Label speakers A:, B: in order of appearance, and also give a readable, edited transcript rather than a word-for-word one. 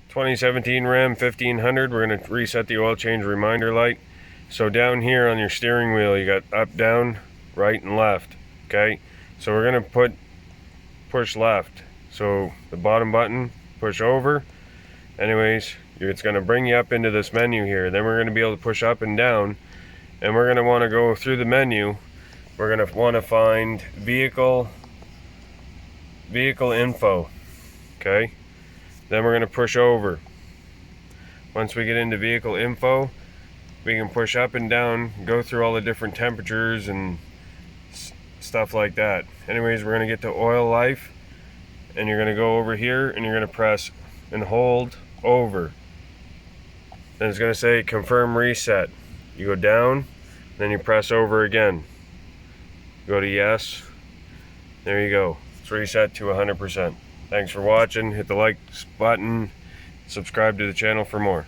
A: 2017 Ram 1500. We're going to reset the oil change reminder light. So down here on your steering wheel, you got up, down, right, and left. Okay, so we're going to push left. So the bottom button, push over. Anyways, it's going to bring you up into this menu here. Then we're going to be able to push up and down, and we're going to want to go through the menu. We're going to want to find vehicle info. Okay, then we're going to push over. Once we get into vehicle info, we can push up and down, go through all the different temperatures and stuff like that. Anyways, we're going to get to oil life, and you're going to go over here and you're going to press and hold over. Then it's going to say confirm reset. You go down, then you press over again. Go to yes. There you go. It's reset to 100%. Thanks for watching. Hit the like button. Subscribe to the channel for more.